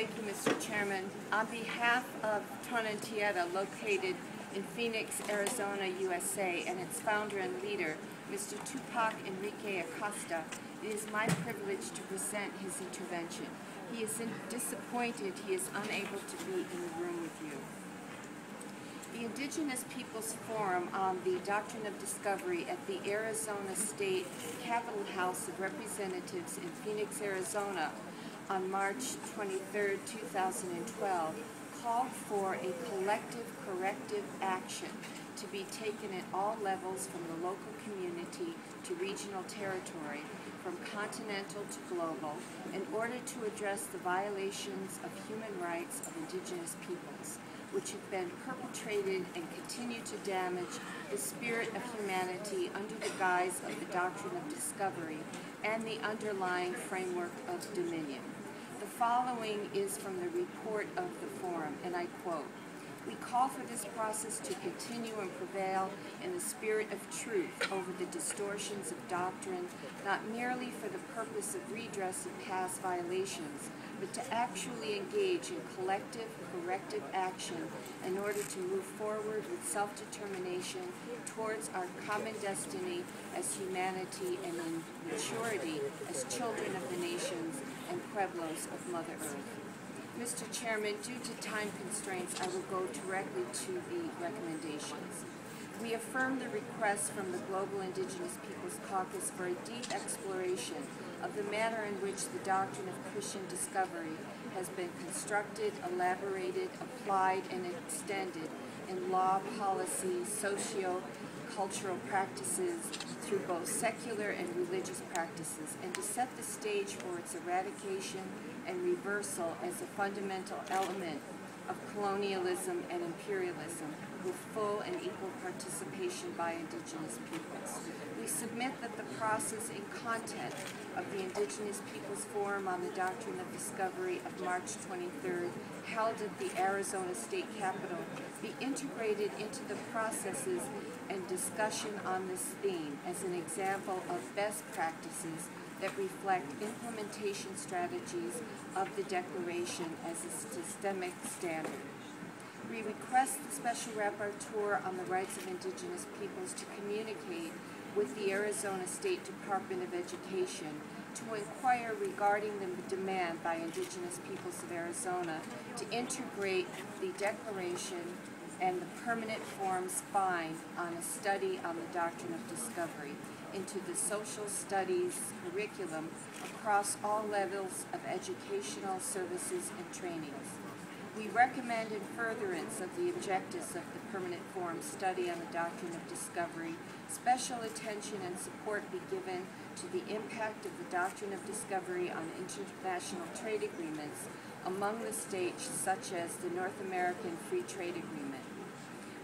Thank you, Mr. Chairman. On behalf of Tonatierra, located in Phoenix, Arizona, USA, and its founder and leader, Mr. Tupac Enrique Acosta, it is my privilege to present his intervention. He is disappointed he is unable to be in the room with you. The Indigenous Peoples Forum on the Doctrine of Discovery at the Arizona State Capitol House of Representatives in Phoenix, Arizona on March 23, 2012, called for a collective corrective action to be taken at all levels from the local community to regional territory, from continental to global, in order to address the violations of human rights of Indigenous peoples, which have been perpetrated and continue to damage the spirit of humanity under the guise of the doctrine of discovery and the underlying framework of dominion. The following is from the report of the forum, and I quote, "We call for this process to continue and prevail in the spirit of truth over the distortions of doctrine, not merely for the purpose of redress of past violations, but to actually engage in collective corrective action in order to move forward with self-determination towards our common destiny as humanity and in maturity as children of the nations and pueblos of Mother Earth." Mr. Chairman, due to time constraints, I will go directly to the recommendations. We affirm the request from the Global Indigenous Peoples Caucus for a deep exploration of the manner in which the doctrine of Christian discovery has been constructed, elaborated, applied, and extended in law, policy, socio-cultural practices through both secular and religious practices, and to set the stage for its eradication and reversal as a fundamental element of colonialism and imperialism, with full and equal participation by Indigenous peoples. We submit that the process and content of the Indigenous Peoples Forum on the Doctrine of Discovery of March 23rd, held at the Arizona State Capitol, be integrated into the processes and discussion on this theme as an example of best practices that reflect implementation strategies of the Declaration as a systemic standard. We request the Special Rapporteur on the Rights of Indigenous Peoples to communicate with the Arizona State Department of Education to inquire regarding the demand by Indigenous Peoples of Arizona to integrate the Declaration and the permanent forms find on a study on the Doctrine of Discovery into the social studies curriculum across all levels of educational services and trainings. We recommend in furtherance of the objectives of the permanent forum study on the Doctrine of Discovery, special attention and support be given to the impact of the Doctrine of Discovery on international trade agreements among the states, such as the North American Free Trade Agreement.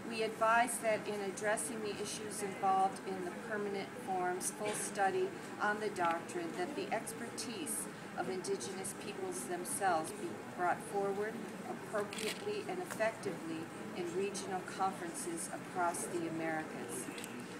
We advise that in addressing the issues involved in the permanent forum's full study on the doctrine, that the expertise of Indigenous peoples themselves be brought forward appropriately and effectively in regional conferences across the Americas.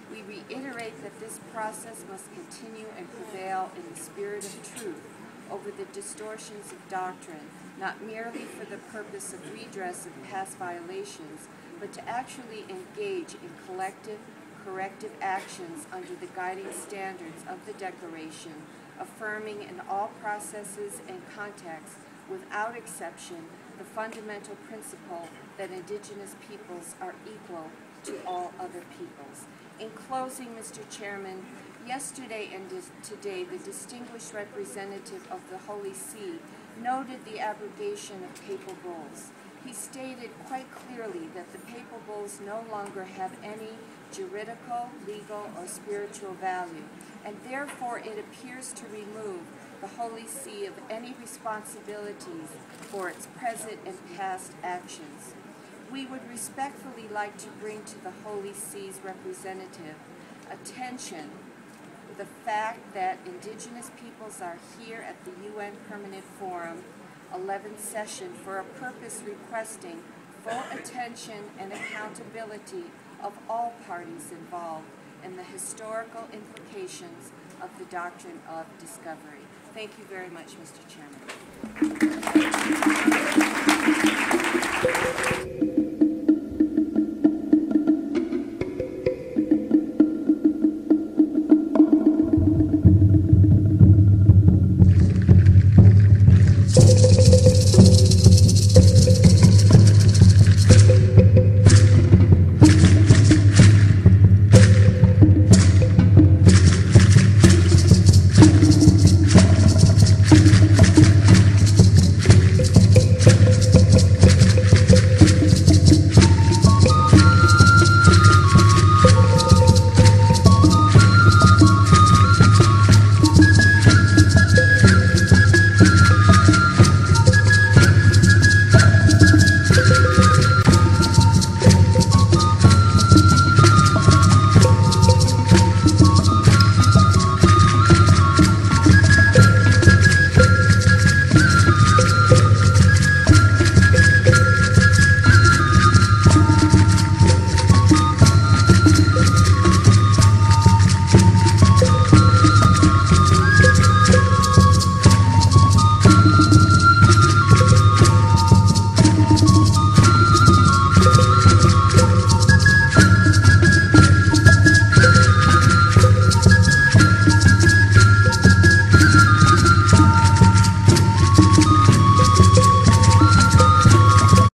We reiterate that this process must continue and prevail in the spirit of truth over the distortions of doctrine, not merely for the purpose of redress of past violations, but to actually engage in collective corrective actions under the guiding standards of the Declaration, affirming in all processes and contexts, without exception, the fundamental principle that Indigenous peoples are equal to all other peoples. In closing, Mr. Chairman, yesterday and today, the distinguished representative of the Holy See noted the abrogation of papal bulls. He stated quite clearly that the papal bulls no longer have any juridical, legal, or spiritual value, and therefore it appears to remove the Holy See of any responsibilities for its present and past actions. We would respectfully like to bring to the Holy See's representative attention the fact that Indigenous peoples are here at the UN Permanent Forum 11th session for a purpose requesting full attention and accountability of all parties involved in the historical implications of the doctrine of discovery. Thank you very much, Mr. Chairman.